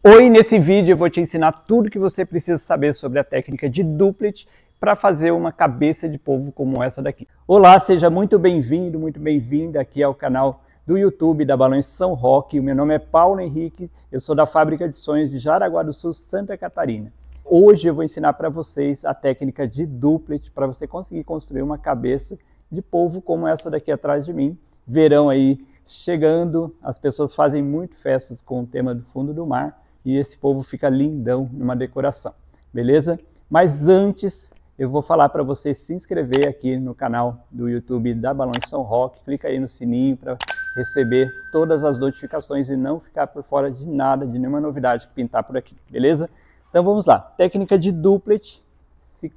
Oi, nesse vídeo eu vou te ensinar tudo que você precisa saber sobre a técnica de duplet para fazer uma cabeça de polvo como essa daqui. Olá, seja muito bem-vindo, muito bem-vinda aqui ao canal do YouTube da Balões São Roque. O meu nome é Paulo Henrique, eu sou da Fábrica de Sonhos de Jaraguá do Sul, Santa Catarina. Hoje eu vou ensinar para vocês a técnica de duplet para você conseguir construir uma cabeça de polvo como essa daqui atrás de mim. Verão aí chegando, as pessoas fazem muito festas com o tema do fundo do mar. E esse polvo fica lindão numa decoração, beleza? Mas antes, eu vou falar para você se inscrever aqui no canal do YouTube da Balões São Roque. Clica aí no sininho para receber todas as notificações e não ficar por fora de nada, de nenhuma novidade que pintar por aqui, beleza? Então vamos lá. Técnica de duplet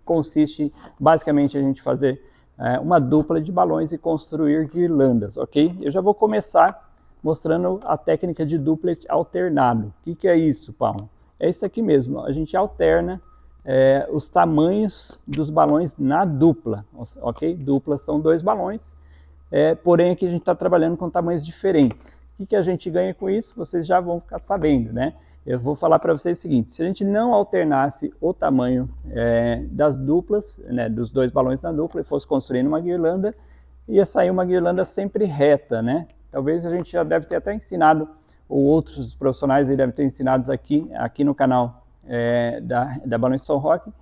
consiste basicamente a gente fazer uma dupla de balões e construir guirlandas, ok? Eu já vou começar mostrando a técnica de duplet alternado. O que é isso, Paulo? É isso aqui mesmo, a gente alterna os tamanhos dos balões na dupla, ok? Dupla são dois balões, porém aqui a gente está trabalhando com tamanhos diferentes. O que a gente ganha com isso? Vocês já vão ficar sabendo, né? Eu vou falar para vocês o seguinte: se a gente não alternasse o tamanho das duplas, né, dos dois balões na dupla, e fosse construindo uma guirlanda, ia sair uma guirlanda sempre reta, né? Talvez a gente já deve ter até ensinado, ou outros profissionais devem ter ensinado aqui no canal da Balões São Roque,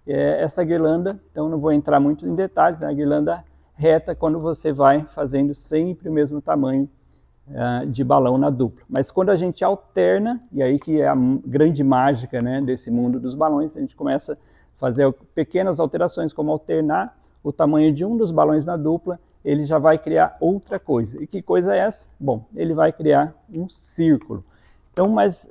essa guirlanda. Então não vou entrar muito em detalhes, né? A guirlanda reta quando você vai fazendo sempre o mesmo tamanho de balão na dupla. Mas quando a gente alterna, e aí que é a grande mágica, né, desse mundo dos balões, a gente começa a fazer pequenas alterações, como alternar o tamanho de um dos balões na dupla, ele já vai criar outra coisa. E que coisa é essa? Bom, ele vai criar um círculo. Então, mas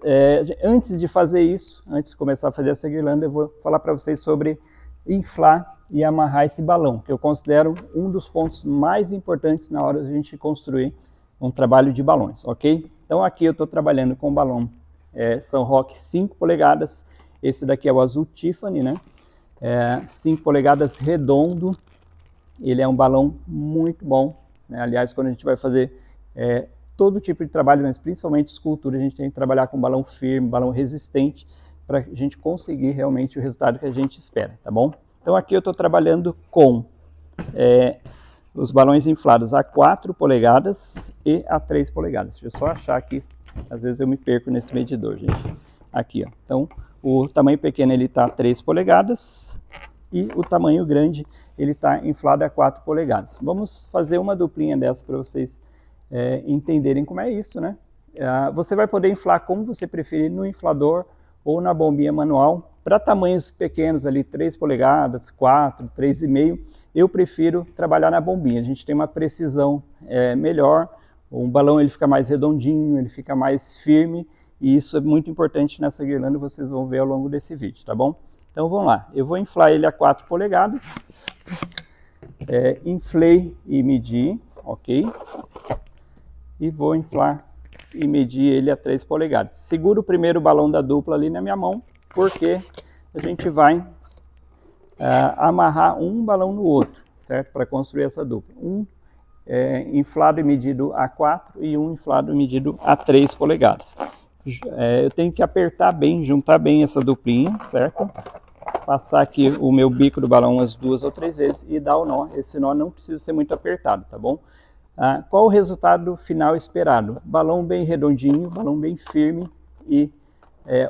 antes de fazer isso, antes de começar a fazer essa guirlanda, eu vou falar para vocês sobre inflar e amarrar esse balão, que eu considero um dos pontos mais importantes na hora de a gente construir um trabalho de balões, ok? Então aqui eu estou trabalhando com o balão São Roque 5 polegadas, esse daqui é o azul Tiffany, né? 5 polegadas redondo. Ele é um balão muito bom, né? Aliás, quando a gente vai fazer todo tipo de trabalho, mas principalmente escultura, a gente tem que trabalhar com balão firme, balão resistente, para a gente conseguir realmente o resultado que a gente espera, tá bom? Então aqui eu estou trabalhando com os balões inflados a 4 polegadas e a 3 polegadas. Deixa eu só achar aqui, às vezes eu me perco nesse medidor, gente. Aqui, ó. Então o tamanho pequeno ele está a 3 polegadas e o tamanho grande ele está inflado a 4 polegadas. Vamos fazer uma duplinha dessa para vocês entenderem como é isso, né? Você vai poder inflar como você preferir, no inflador ou na bombinha manual. Para tamanhos pequenos ali, 3 polegadas, 4, 3,5, eu prefiro trabalhar na bombinha. A gente tem uma precisão melhor, o balão ele fica mais redondinho, ele fica mais firme, e isso é muito importante nessa guirlanda, vocês vão ver ao longo desse vídeo, tá bom? Então vamos lá, eu vou inflar ele a 4 polegadas, inflei e medi, ok? E vou inflar e medir ele a 3 polegadas. Seguro o primeiro balão da dupla ali na minha mão, porque a gente vai amarrar um balão no outro, certo? Para construir essa dupla. Um inflado e medido a 4 e um inflado e medido a 3 polegadas. Eu tenho que apertar bem, juntar bem essa duplinha, certo? Passar aqui o meu bico do balão umas 2 ou 3 vezes e dar o nó. Esse nó não precisa ser muito apertado, tá bom? Qual o resultado final esperado? Balão bem redondinho, balão bem firme e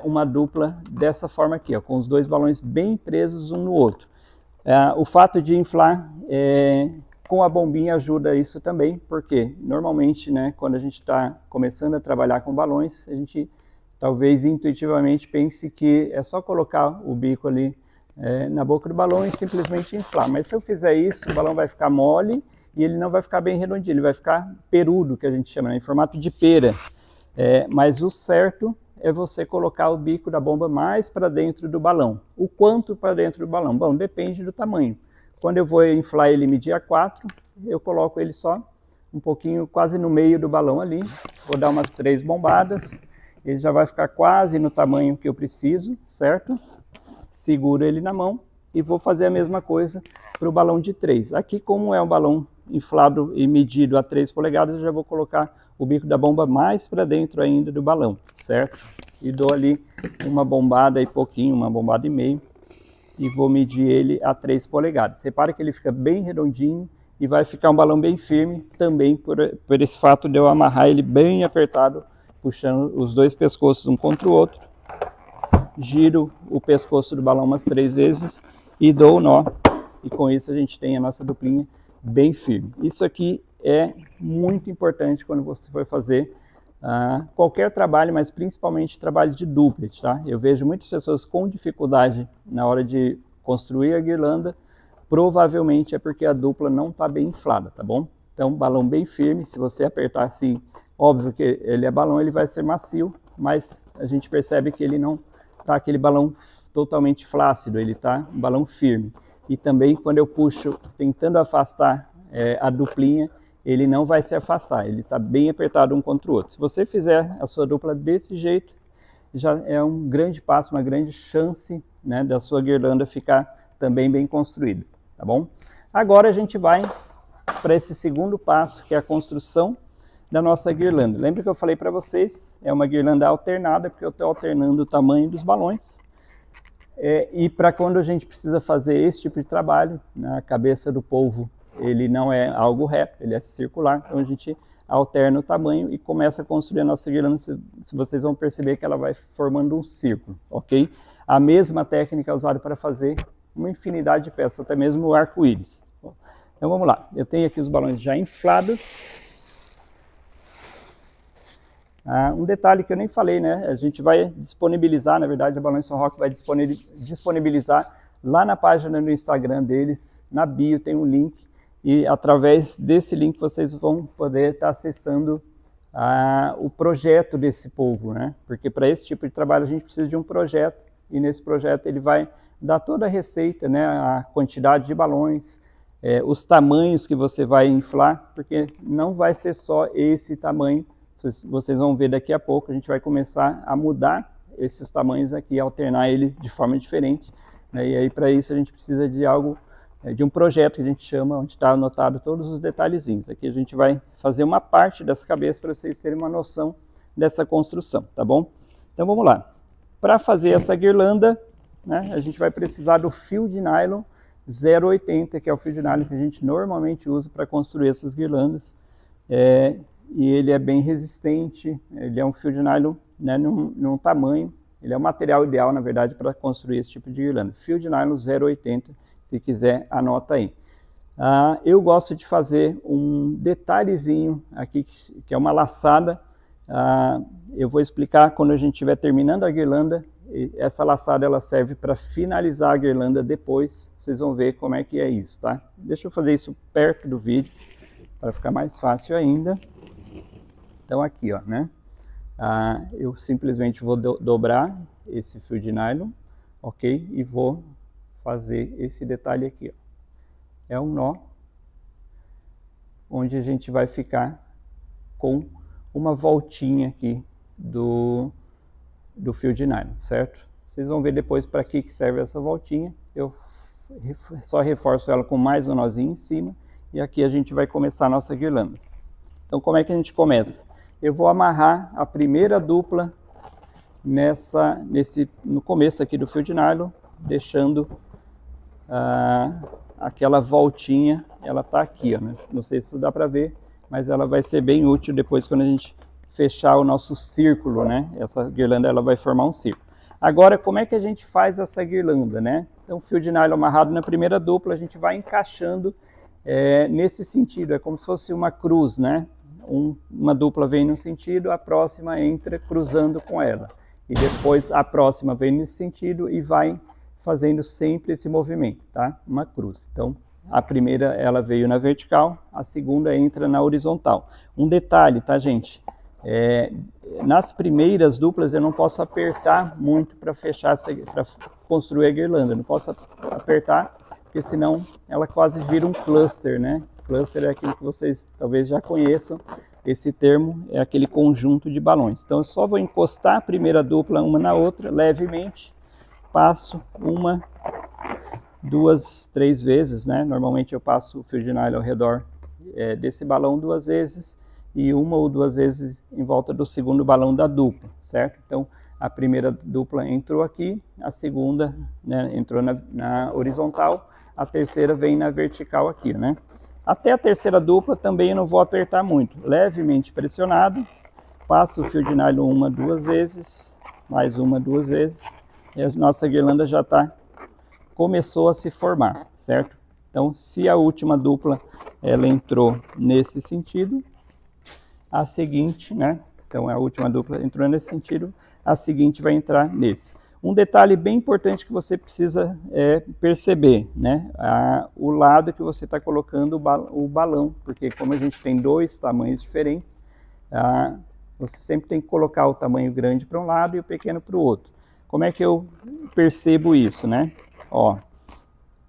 uma dupla dessa forma aqui, ó, com os dois balões bem presos um no outro. O fato de inflar com a bombinha ajuda isso também, porque normalmente, né, quando a gente está começando a trabalhar com balões, a gente talvez intuitivamente pense que é só colocar o bico ali na boca do balão e simplesmente inflar. Mas se eu fizer isso, o balão vai ficar mole e ele não vai ficar bem redondinho, ele vai ficar perudo, que a gente chama, né, em formato de pera. Mas o certo é você colocar o bico da bomba mais para dentro do balão. O quanto para dentro do balão? Bom, depende do tamanho. Quando eu vou inflar ele e medir a 4, eu coloco ele só um pouquinho, quase no meio do balão ali. Vou dar umas 3 bombadas. Ele já vai ficar quase no tamanho que eu preciso, certo? Seguro ele na mão e vou fazer a mesma coisa para o balão de 3. Aqui, como é um balão inflado e medido a 3 polegadas, eu já vou colocar o bico da bomba mais para dentro ainda do balão, certo? E dou ali uma bombada e pouquinho, uma bombada e meio, e vou medir ele a 3 polegadas. Repara que ele fica bem redondinho e vai ficar um balão bem firme também por esse fato de eu amarrar ele bem apertado, puxando os dois pescoços um contra o outro. Giro o pescoço do balão umas 3 vezes e dou o nó. E com isso a gente tem a nossa duplinha bem firme. Isso aqui é muito importante quando você for fazer qualquer trabalho, mas principalmente trabalho de duplet, tá? Eu vejo muitas pessoas com dificuldade na hora de construir a guirlanda, provavelmente é porque a dupla não está bem inflada, tá bom? Então, balão bem firme, se você apertar assim, óbvio que ele é balão, ele vai ser macio, mas a gente percebe que ele não tá aquele balão totalmente flácido, ele tá um balão firme. E também quando eu puxo, tentando afastar a duplinha, ele não vai se afastar, ele está bem apertado um contra o outro. Se você fizer a sua dupla desse jeito, já é um grande passo, uma grande chance, né, da sua guirlanda ficar também bem construída, tá bom? Agora a gente vai para esse segundo passo, que é a construção da nossa guirlanda. Lembra que eu falei para vocês, é uma guirlanda alternada, porque eu estou alternando o tamanho dos balões. E para quando a gente precisa fazer esse tipo de trabalho, na cabeça do polvo, ele não é algo reto, ele é circular, então a gente alterna o tamanho e começa a construir a nossa guirlanda. Se vocês vão perceber que ela vai formando um círculo, ok? A mesma técnica é usada para fazer uma infinidade de peças, até mesmo o arco-íris. Então vamos lá, eu tenho aqui os balões já inflados. Um detalhe que eu nem falei, né? A gente vai disponibilizar, na verdade, a Balões São Roque vai disponibilizar lá na página do Instagram deles, na bio tem um link, e através desse link vocês vão poder estar acessando o projeto desse polvo, né? Porque para esse tipo de trabalho a gente precisa de um projeto, e nesse projeto ele vai dar toda a receita, né? A quantidade de balões, os tamanhos que você vai inflar, porque não vai ser só esse tamanho. Vocês vão ver daqui a pouco, a gente vai começar a mudar esses tamanhos aqui, alternar ele de forma diferente, né? E aí para isso a gente precisa de algo, de um projeto que a gente chama, onde está anotado todos os detalhezinhos. Aqui a gente vai fazer uma parte dessa cabeça para vocês terem uma noção dessa construção, tá bom? Então vamos lá. Para fazer essa guirlanda, né, a gente vai precisar do fio de nylon 0,80, que é o fio de nylon que a gente normalmente usa para construir essas guirlandas. E ele é bem resistente, ele é um fio de nylon, né, num tamanho, ele é o material ideal, na verdade, para construir esse tipo de guirlanda. Fio de nylon 0,80, se quiser, anota aí. Eu gosto de fazer um detalhezinho aqui, que é uma laçada. Eu vou explicar quando a gente estiver terminando a guirlanda. Essa laçada ela serve para finalizar a guirlanda depois, vocês vão ver como é que é isso, tá? Deixa eu fazer isso perto do vídeo, para ficar mais fácil ainda. Então aqui, ó, né? Eu simplesmente vou dobrar esse fio de nylon, ok? E vou fazer esse detalhe aqui, ó. É um nó, onde a gente vai ficar com uma voltinha aqui do fio de nylon, certo? Vocês vão ver depois para que serve essa voltinha. Eu só reforço ela com mais um nozinho em cima, e aqui a gente vai começar a nossa guirlanda. Então como é que a gente começa? Eu vou amarrar a primeira dupla no começo aqui do fio de nylon, deixando aquela voltinha, ela tá aqui, ó, né? Não sei se dá para ver, mas ela vai ser bem útil depois quando a gente fechar o nosso círculo, né? Essa guirlanda ela vai formar um círculo. Agora, como é que a gente faz essa guirlanda, né? Então, fio de nylon amarrado na primeira dupla, a gente vai encaixando nesse sentido, é como se fosse uma cruz, né? Uma dupla vem num sentido, a próxima entra cruzando com ela. E depois a próxima vem nesse sentido e vai fazendo sempre esse movimento, tá? Uma cruz. Então, a primeira ela veio na vertical, a segunda entra na horizontal. Um detalhe, tá, gente? Nas primeiras duplas eu não posso apertar muito para fechar, para construir a guirlanda. Eu não posso apertar, porque senão ela quase vira um cluster, né? Cluster é aquilo que vocês talvez já conheçam, esse termo é aquele conjunto de balões. Então eu só vou encostar a primeira dupla uma na outra, levemente, passo uma, duas, 3 vezes, né? Normalmente eu passo o fio de nylon ao redor desse balão 2 vezes, e uma ou duas vezes em volta do segundo balão da dupla, certo? Então, a primeira dupla entrou aqui, a segunda, né, entrou na horizontal, a terceira vem na vertical aqui, né? Até a terceira dupla também eu não vou apertar muito, levemente pressionado, passo o fio de nylon uma, duas vezes, mais uma, duas vezes, e a nossa guirlanda já começou a se formar, certo? Então, se a última dupla ela entrou nesse sentido, a seguinte, né? Então, a última dupla entrou nesse sentido, a seguinte vai entrar nesse. Um detalhe bem importante que você precisa perceber, né? O lado que você está colocando o balão, porque como a gente tem dois tamanhos diferentes, você sempre tem que colocar o tamanho grande para um lado e o pequeno para o outro. Como é que eu percebo isso, né? Ó,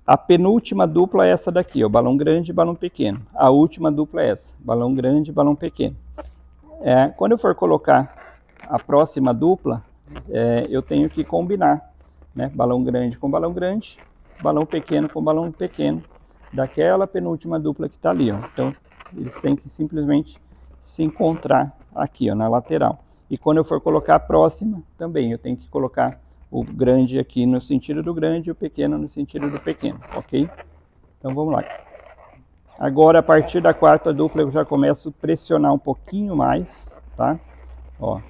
a penúltima dupla é essa daqui, ó, balão grande e balão pequeno. A última dupla é essa, balão grande e balão pequeno. Quando eu for colocar a próxima dupla, eu tenho que combinar, né? Balão grande com balão grande, balão pequeno com balão pequeno, daquela penúltima dupla que está ali, ó. Então, eles têm que simplesmente se encontrar aqui, ó, na lateral. E quando eu for colocar a próxima, também eu tenho que colocar o grande aqui no sentido do grande e o pequeno no sentido do pequeno, ok? Então vamos lá. Agora, a partir da quarta dupla, eu já começo a pressionar um pouquinho mais, tá? Ó,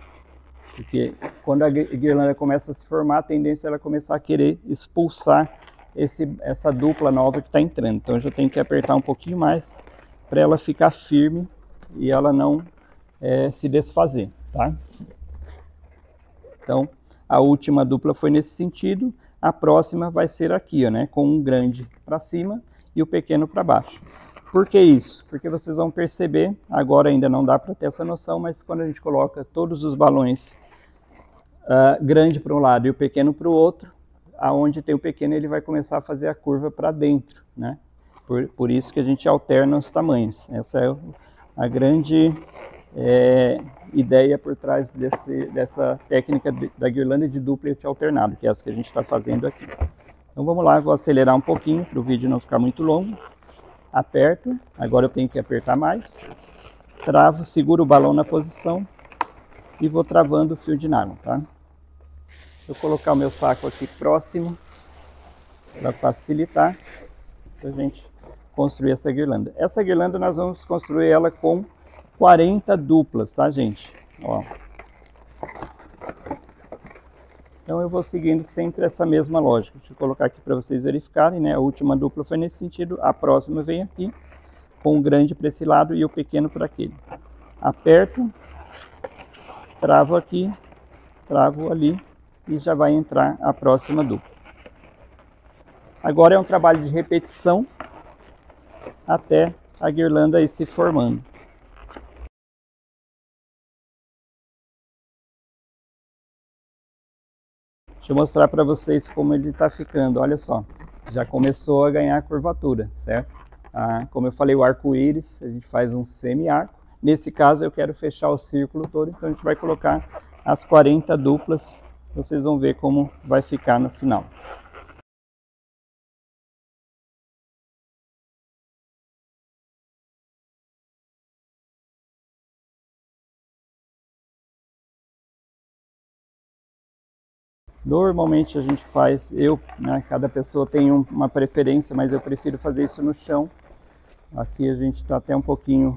porque quando a guirlanda começa a se formar, a tendência é ela começar a querer expulsar essa dupla nova que está entrando. Então, eu já tenho que apertar um pouquinho mais para ela ficar firme e ela não se desfazer, tá? Então, a última dupla foi nesse sentido, a próxima vai ser aqui, ó, né, com um grande para cima e o pequeno para baixo. Por que isso? Porque vocês vão perceber, agora ainda não dá para ter essa noção, mas quando a gente coloca todos os balões grande para um lado e o pequeno para o outro, aonde tem o pequeno ele vai começar a fazer a curva para dentro, né? Por isso que a gente alterna os tamanhos. Essa é a grande ideia por trás dessa técnica da guirlanda de duplet alternado, que é essa que a gente está fazendo aqui. Então vamos lá, vou acelerar um pouquinho para o vídeo não ficar muito longo. Aperto, agora eu tenho que apertar mais, travo, seguro o balão na posição e vou travando o fio de nylon, tá? Vou colocar o meu saco aqui próximo para facilitar a gente construir essa guirlanda. Essa guirlanda nós vamos construir ela com 40 duplas, tá, gente? Ó. Então eu vou seguindo sempre essa mesma lógica. Deixa eu colocar aqui para vocês verificarem, né? A última dupla foi nesse sentido, a próxima vem aqui, com o grande para esse lado e o pequeno para aquele. Aperto, travo aqui, travo ali e já vai entrar a próxima dupla. Agora é um trabalho de repetição até a guirlanda ir se formando. Deixa eu mostrar para vocês como ele está ficando, olha só. Já começou a ganhar curvatura, certo? Como eu falei, o arco-íris, a gente faz um semi-arco. Nesse caso eu quero fechar o círculo todo, então a gente vai colocar as 40 duplas. Vocês vão ver como vai ficar no final. Normalmente a gente faz, né, cada pessoa tem uma preferência, mas eu prefiro fazer isso no chão. Aqui a gente está até um pouquinho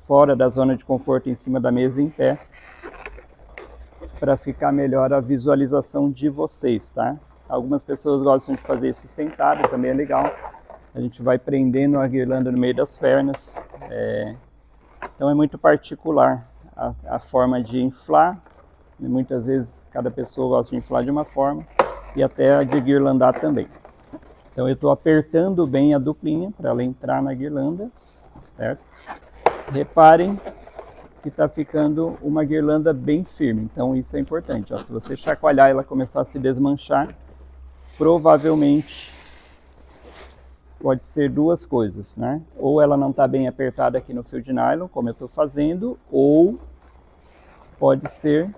fora da zona de conforto em cima da mesa em pé, para ficar melhor a visualização de vocês, tá? Algumas pessoas gostam de fazer isso sentado, também é legal. A gente vai prendendo a guirlanda no meio das pernas. Então é muito particular a forma de inflar. Muitas vezes cada pessoa gosta de inflar de uma forma e até de guirlandar também. Então eu estou apertando bem a duplinha para ela entrar na guirlanda, certo? Reparem que está ficando uma guirlanda bem firme, então isso é importante. Ó, se você chacoalhar e ela começar a se desmanchar, provavelmente pode ser duas coisas, né? Ou ela não está bem apertada aqui no fio de nylon, como eu estou fazendo, ou pode ser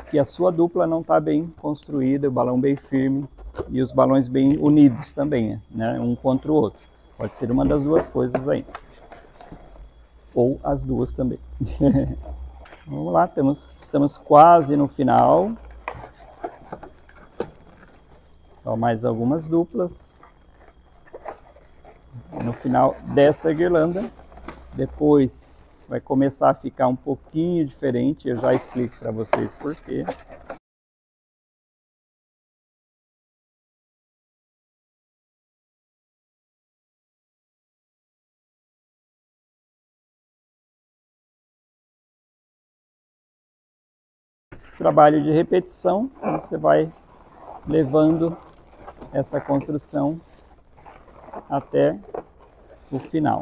que a sua dupla não está bem construída, o balão bem firme e os balões bem unidos também, né? Um contra o outro. Pode ser uma das duas coisas aí. ou as duas também. Vamos lá, estamos quase no final. Só mais algumas duplas. No final dessa guirlanda, depois vai começar a ficar um pouquinho diferente. Eu já explico para vocês por quê. Trabalho de repetição, você vai levando essa construção até o final.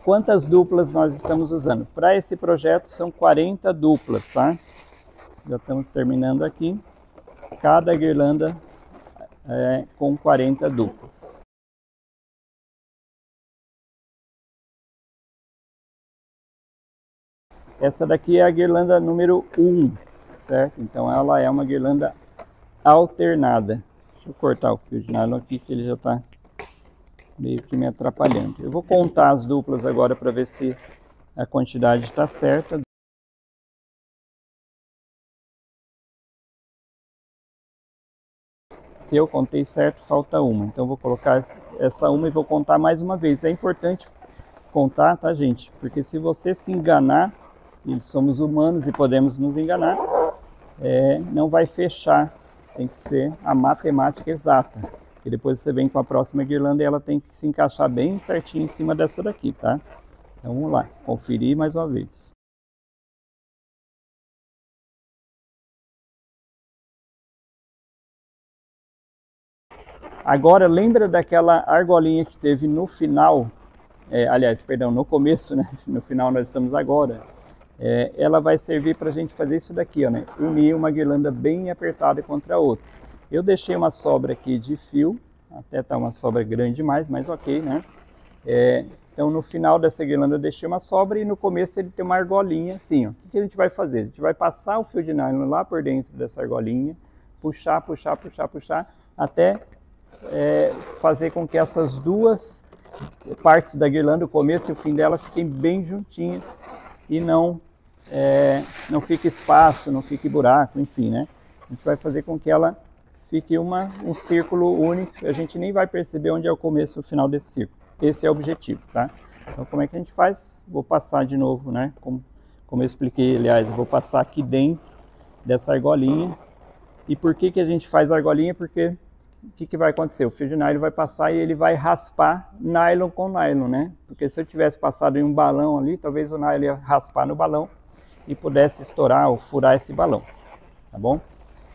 Quantas duplas nós estamos usando? Para esse projeto são 40 duplas, tá? Já estamos terminando aqui. Cada guirlanda com 40 duplas. Essa daqui é a guirlanda número 1, certo? Então ela é uma guirlanda alternada. Deixa eu cortar o fio de nylon aqui, que ele já está meio que me atrapalhando. Eu vou contar as duplas agora para ver se a quantidade está certa. Se eu contei certo, falta uma. Então vou colocar essa uma e vou contar mais uma vez. É importante contar, tá, gente? Porque se você se enganar, e somos humanos e podemos nos enganar, não vai fechar. Tem que ser a matemática exata. E depois você vem com a próxima guirlanda e ela tem que se encaixar bem certinho em cima dessa daqui, tá? Então vamos lá, conferir mais uma vez. Agora lembra daquela argolinha que teve no final, aliás, perdão, no começo, né? No final nós estamos agora. Ela vai servir para a gente fazer isso daqui, ó, né? Unir uma guirlanda bem apertada contra a outra. Eu deixei uma sobra aqui de fio, até tá uma sobra grande demais, mas ok, né? Então no final dessa guirlanda eu deixei uma sobra e no começo ele tem uma argolinha assim, ó. O que a gente vai fazer? A gente vai passar o fio de nylon lá por dentro dessa argolinha, puxar, puxar, puxar, puxar, até fazer com que essas duas partes da guirlanda, o começo e o fim dela, fiquem bem juntinhas e não fique espaço, não fique buraco, enfim, né? A gente vai fazer com que ela fique um círculo único, a gente nem vai perceber onde é o começo e o final desse círculo. Esse é o objetivo, tá? Então como é que a gente faz? Vou passar de novo, né? Como eu expliquei, aliás, eu vou passar aqui dentro dessa argolinha. E por que a gente faz a argolinha? Porque o que vai acontecer? O fio de nylon vai passar e ele vai raspar nylon com nylon, né? Porque se eu tivesse passado em um balão ali, talvez o nylon ia raspar no balão e pudesse estourar ou furar esse balão, tá bom?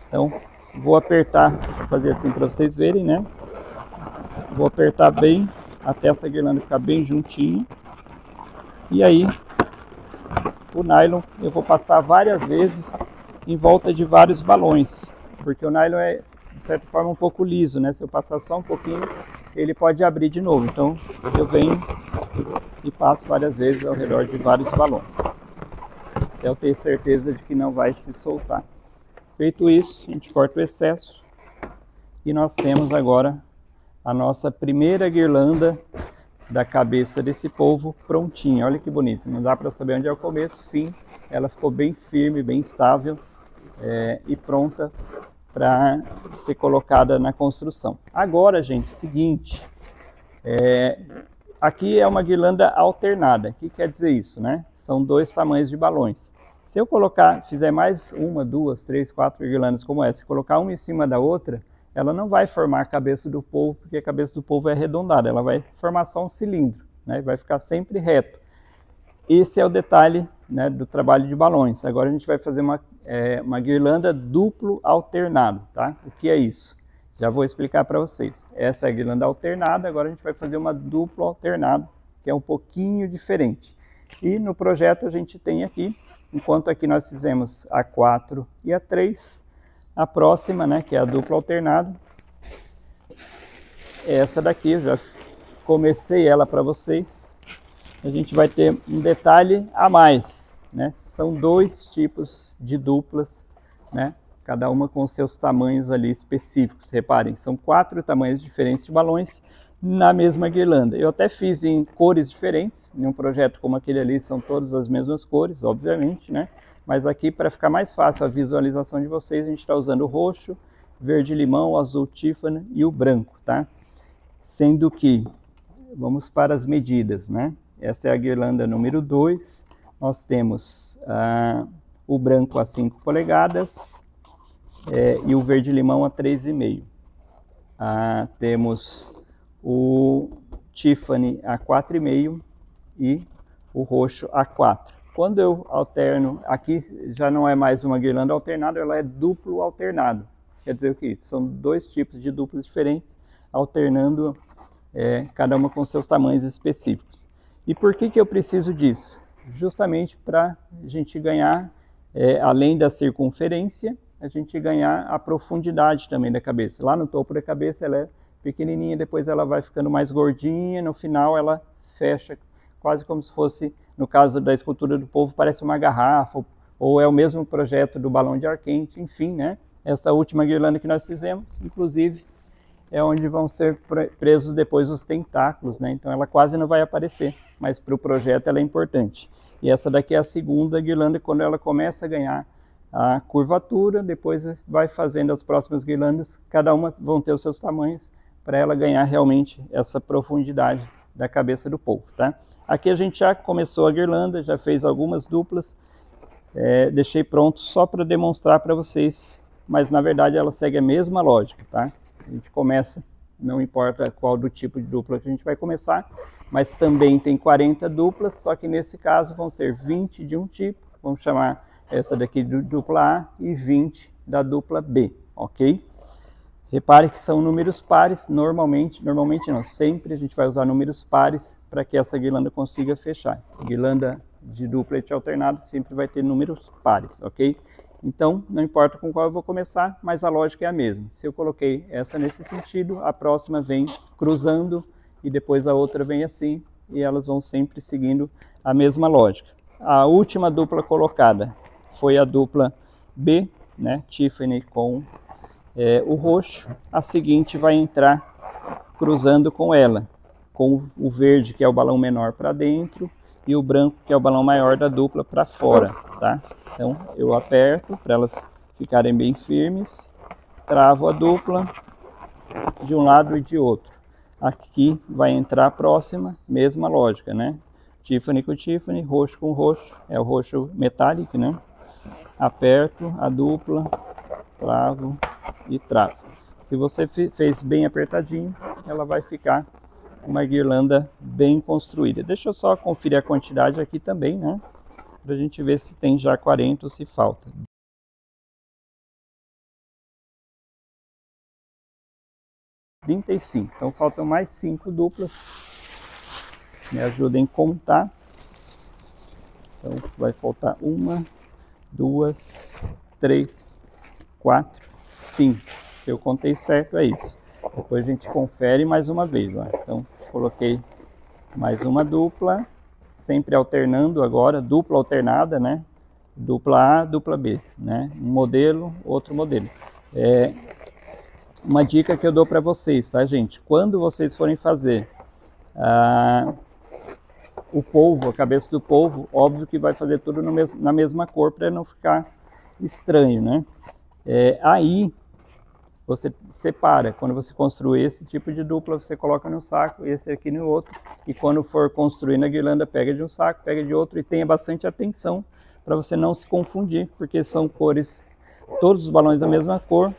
Então, vou apertar, vou fazer assim para vocês verem, né? Vou apertar bem, até essa guirlanda ficar bem juntinho. E aí, o nylon eu vou passar várias vezes em volta de vários balões, porque o nylon é, de certa forma, um pouco liso, né? Se eu passar só um pouquinho, ele pode abrir de novo. Então, eu venho e passo várias vezes ao redor de vários balões, até eu ter certeza de que não vai se soltar. Feito isso, a gente corta o excesso e nós temos agora a nossa primeira guirlanda da cabeça desse polvo prontinha. Olha que bonito, não dá para saber onde é o começo, fim. Ela ficou bem firme, bem estável e pronta para ser colocada na construção. Agora, gente, seguinte, aqui é uma guirlanda alternada. O que quer dizer isso, né? São dois tamanhos de balões. Se eu fizer mais uma, duas, três, quatro guirlandas como essa, colocar uma em cima da outra, ela não vai formar a cabeça do polvo, porque a cabeça do polvo é arredondada, ela vai formar só um cilindro, né? Vai ficar sempre reto. Esse é o detalhe, né, do trabalho de balões. Agora a gente vai fazer uma guirlanda duplo alternado, tá? O que é isso? Já vou explicar para vocês. Essa é a guirlanda alternada, agora a gente vai fazer uma duplo alternada, que é um pouquinho diferente. E no projeto a gente tem aqui, enquanto aqui nós fizemos a 4 e a 3, a próxima, né, que é a duplo alternada, essa daqui, eu já comecei ela para vocês. A gente vai ter um detalhe a mais, né? São dois tipos de duplas, né? Cada uma com seus tamanhos ali específicos. Reparem, são 4 tamanhos diferentes de balões, na mesma guirlanda. Eu até fiz em cores diferentes, em um projeto como aquele ali são todas as mesmas cores, obviamente, né? Mas aqui, para ficar mais fácil a visualização de vocês, a gente está usando o roxo, verde-limão, o azul Tiffany e o branco, tá? Sendo que, vamos para as medidas, né? Essa é a guirlanda número 2, nós temos o branco a 5 polegadas e o verde-limão a 3,5. Temos o Tiffany a 4,5 e o roxo a 4. Quando eu alterno, aqui já não é mais uma guirlanda alternada, ela é duplo alternado. Quer dizer o que? São dois tipos de duplos diferentes, alternando cada uma com seus tamanhos específicos. E por que eu preciso disso? Justamente para a gente ganhar, além da circunferência, a gente ganhar a profundidade também da cabeça. Lá no topo da cabeça ela é pequenininha, depois ela vai ficando mais gordinha, no final ela fecha quase como se fosse, no caso da escultura do povo, parece uma garrafa, ou é o mesmo projeto do balão de ar quente, enfim, né? Essa última guirlanda que nós fizemos, inclusive, é onde vão ser presos depois os tentáculos, né? Então ela quase não vai aparecer, mas para o projeto ela é importante. E essa daqui é a segunda guirlanda, quando ela começa a ganhar a curvatura, depois vai fazendo as próximas guirlandas, cada uma vão ter os seus tamanhos, para ela ganhar realmente essa profundidade da cabeça do polvo, tá? Aqui a gente já começou a guirlanda, já fez algumas duplas, deixei pronto só para demonstrar para vocês, mas na verdade ela segue a mesma lógica, tá? A gente começa, não importa qual do tipo de dupla que a gente vai começar, mas também tem 40 duplas, só que nesse caso vão ser 20 de um tipo, vamos chamar essa daqui de dupla A e 20 da dupla B, ok? Repare que são números pares, normalmente não, sempre a gente vai usar números pares para que essa guirlanda consiga fechar. A guirlanda de duplet alternado sempre vai ter números pares, ok? Então, não importa com qual eu vou começar, mas a lógica é a mesma. Se eu coloquei essa nesse sentido, a próxima vem cruzando e depois a outra vem assim, e elas vão sempre seguindo a mesma lógica. A última dupla colocada foi a dupla B, né? Tiffany com o roxo. A seguinte vai entrar cruzando com ela, com o verde, que é o balão menor, para dentro, e o branco, que é o balão maior da dupla, para fora, tá? Então eu aperto para elas ficarem bem firmes, travo a dupla de um lado e de outro. Aqui vai entrar a próxima, mesma lógica, né? Tiffany com Tiffany, roxo com roxo, é o roxo metálico, né? Aperto a dupla, travo e travo. Se você fez bem apertadinho, ela vai ficar uma guirlanda bem construída. Deixa eu só conferir a quantidade aqui também, né? Para a gente ver se tem já 40 ou se falta. Então faltam mais 5 duplas. Me ajudem a contar. Então vai faltar 1, 2, 3, 4, 5. Se eu contei certo, é isso. Depois a gente confere mais uma vez, ó. Então coloquei mais uma dupla, sempre alternando agora, dupla alternada, né? Dupla A, dupla B, né? Um modelo, outro modelo. Uma dica que eu dou para vocês, tá, gente? Quando vocês forem fazer o polvo, a cabeça do polvo, óbvio que vai fazer tudo na mesma cor para não ficar estranho, né? Aí você separa. Quando você construir esse tipo de dupla, você coloca no saco, esse aqui no outro, e quando for construir na guirlanda, pega de um saco, pega de outro, e tenha bastante atenção para você não se confundir, porque são cores, todos os balões da mesma cor,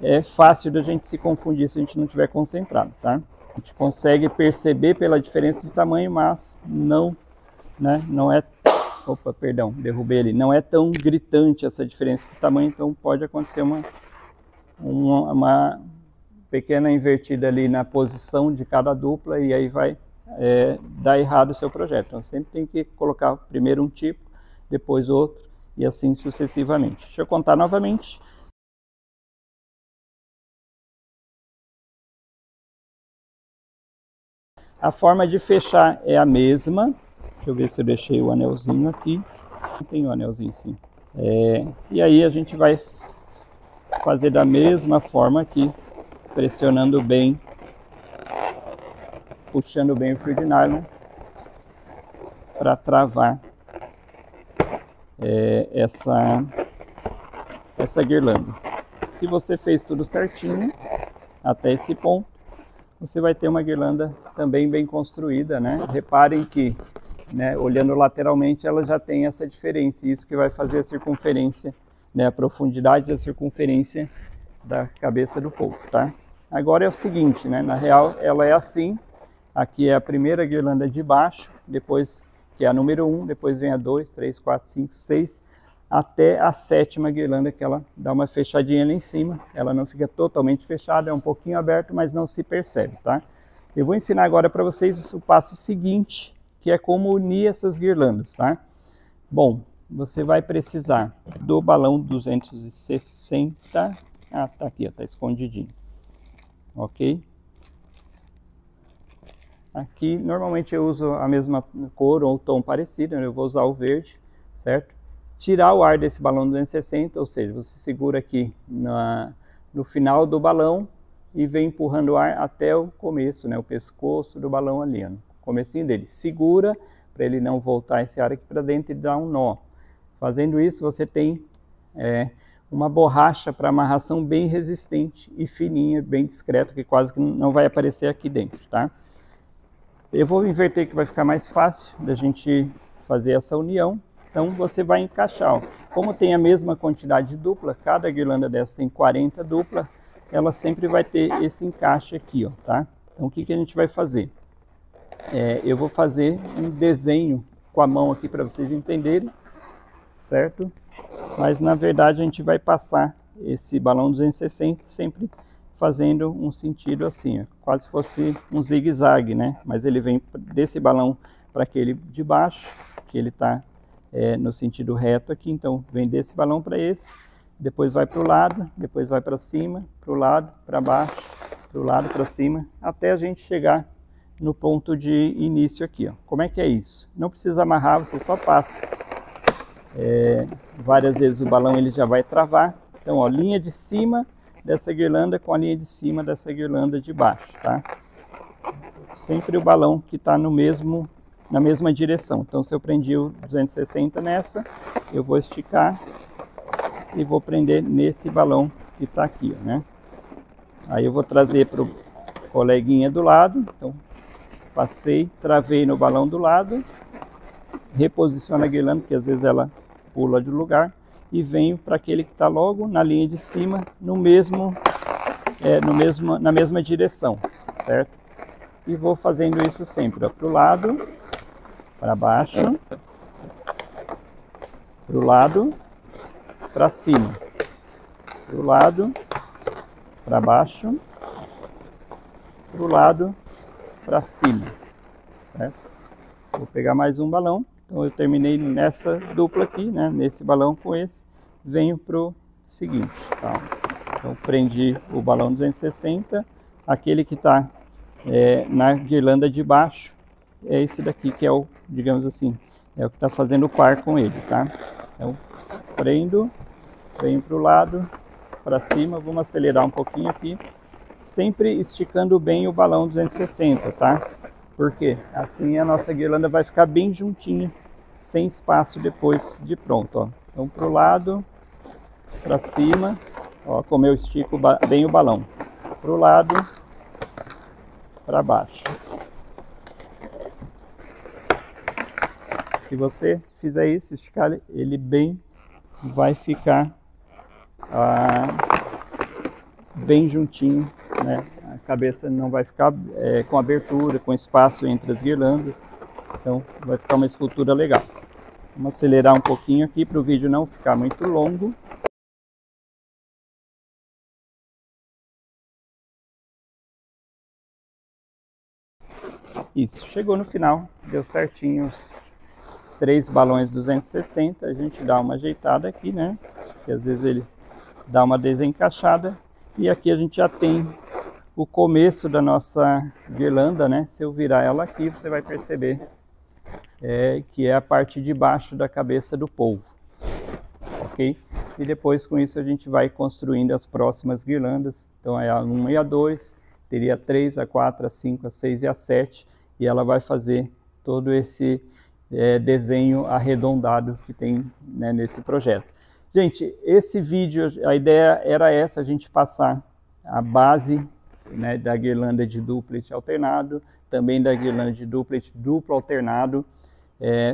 é fácil da gente se confundir se a gente não estiver concentrado, tá? A gente consegue perceber pela diferença de tamanho, mas não, né, não é... Opa, perdão, derrubei ali. Não é tão gritante essa diferença de tamanho, então pode acontecer uma pequena invertida ali na posição de cada dupla e aí vai dar errado o seu projeto. Então sempre tem que colocar primeiro um tipo, depois outro e assim sucessivamente. Deixa eu contar novamente. A forma de fechar é a mesma. Deixa eu ver se eu deixei o anelzinho aqui. Não tem o anelzinho, sim. E aí a gente vai fazer da mesma forma aqui, pressionando bem puxando bem o fio de nylon para travar essa guirlanda. Se você fez tudo certinho até esse ponto, você vai ter uma guirlanda também bem construída, né? Reparem que, né, olhando lateralmente, ela já tem essa diferença, isso que vai fazer a circunferência, né, a profundidade da circunferência da cabeça do polvo, tá? Agora é o seguinte, né, na real ela é assim, aqui é a primeira guirlanda de baixo, depois que é a número 1, depois vem a 2, 3, 4, 5, 6, até a 7ª guirlanda, que ela dá uma fechadinha lá em cima, ela não fica totalmente fechada, é um pouquinho aberto, mas não se percebe, tá? Eu vou ensinar agora para vocês o passo seguinte, que é como unir essas guirlandas, tá? Bom, você vai precisar do balão 260, tá aqui, ó, tá escondidinho, ok? Aqui, normalmente eu uso a mesma cor ou tom parecido, eu vou usar o verde, certo? Tirar o ar desse balão 260, ou seja, você segura aqui no final do balão e vem empurrando o ar até o começo, né? O pescoço do balão ali, ó, no comecinho dele. Segura para ele não voltar esse ar aqui para dentro e dar um nó. Fazendo isso, você tem uma borracha para amarração bem resistente e fininha, bem discreta, que quase que não vai aparecer aqui dentro, tá? Eu vou inverter que vai ficar mais fácil da gente fazer essa união. Então você vai encaixar, ó. Como tem a mesma quantidade de dupla, cada guirlanda dessa tem 40 dupla, ela sempre vai ter esse encaixe aqui, ó, tá? Então o que que a gente vai fazer? Eu vou fazer um desenho com a mão aqui para vocês entenderem, certo? Mas na verdade a gente vai passar esse balão 260 sempre fazendo um sentido assim, ó, quase fosse um zigue-zague, né? Mas ele vem desse balão para aquele de baixo, que ele está no sentido reto aqui, então vem desse balão para esse, depois vai para o lado, depois vai para cima, para o lado, para baixo, para o lado, para cima, até a gente chegar no ponto de início aqui, ó. Como é que é isso? Não precisa amarrar, você só passa. Várias vezes o balão ele já vai travar, então ó, linha de cima dessa guirlanda com a linha de cima dessa guirlanda de baixo, tá? Sempre o balão que está na mesma direção. Então se eu prendi o 260 nessa, eu vou esticar e vou prender nesse balão que está aqui, ó, né? Aí eu vou trazer para o coleguinha do lado, então passei, travei no balão do lado, reposiciono a guirlanda, porque às vezes ela pula de lugar, e venho para aquele que está logo na linha de cima, na mesma direção, certo? E vou fazendo isso sempre, para o lado, para baixo, para o lado, para cima, para o lado, para baixo, para o lado, para cima, certo? Vou pegar mais um balão, então eu terminei nessa dupla aqui, né? Nesse balão com esse, venho para o seguinte, tá? Então prendi o balão 260, aquele que está na guirlanda de baixo, é esse daqui que é o, digamos assim, é o que está fazendo o par com ele, tá? Então prendo, venho para o lado, para cima, vamos acelerar um pouquinho aqui, sempre esticando bem o balão 260, tá? Porque assim a nossa guirlanda vai ficar bem juntinha, sem espaço depois de pronto, ó. Então para o lado, para cima, ó, como eu estico bem o balão, para o lado, para baixo. Se você fizer isso, esticar ele bem, vai ficar bem juntinho, né? A cabeça não vai ficar com abertura, com espaço entre as guirlandas, então vai ficar uma escultura legal. Vamos acelerar um pouquinho aqui para o vídeo não ficar muito longo. Isso, chegou no final, deu certinho os 3 balões 260, a gente dá uma ajeitada aqui, né? Porque às vezes ele dá uma desencaixada. E aqui a gente já tem o começo da nossa guirlanda, né? Se eu virar ela aqui, você vai perceber que é a parte de baixo da cabeça do polvo, ok? E depois com isso a gente vai construindo as próximas guirlandas. Então é a 1 e a 2, teria a 3, a 4, a 5, a 6 e a 7, e ela vai fazer todo esse desenho arredondado que tem, né, nesse projeto. Gente, esse vídeo, a ideia era essa, a gente passar a base, né, da guirlanda de duplet alternado, também da guirlanda de duplet duplo alternado,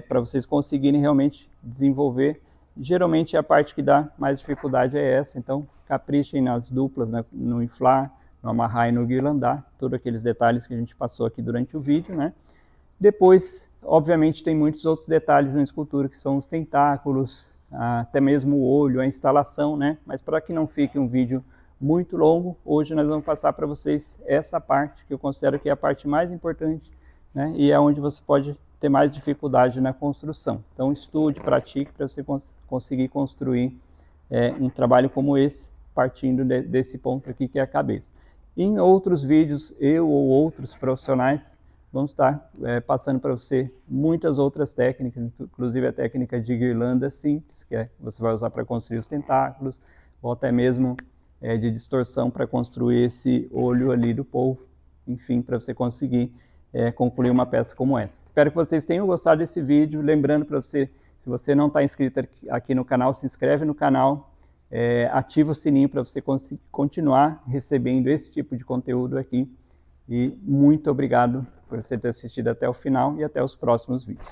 para vocês conseguirem realmente desenvolver. Geralmente a parte que dá mais dificuldade é essa, então caprichem nas duplas, né, no inflar, no amarrar e no guirlandar, todos aqueles detalhes que a gente passou aqui durante o vídeo, né? Depois, obviamente, tem muitos outros detalhes na escultura, que são os tentáculos, até mesmo o olho, a instalação, né? Mas para que não fique um vídeo muito longo, hoje nós vamos passar para vocês essa parte, que eu considero que é a parte mais importante, né? E é onde você pode ter mais dificuldade na construção. Então estude, pratique para você conseguir construir um trabalho como esse, partindo desse ponto aqui que é a cabeça. Em outros vídeos, eu ou outros profissionais vamos estar passando para você muitas outras técnicas, inclusive a técnica de guirlanda simples, que você vai usar para construir os tentáculos, ou até mesmo de distorção para construir esse olho ali do polvo, enfim, para você conseguir concluir uma peça como essa. Espero que vocês tenham gostado desse vídeo. Lembrando para você, se você não está inscrito aqui no canal, se inscreve no canal, ativa o sininho para você continuar recebendo esse tipo de conteúdo aqui. E muito obrigado por você ter assistido até o final e até os próximos vídeos.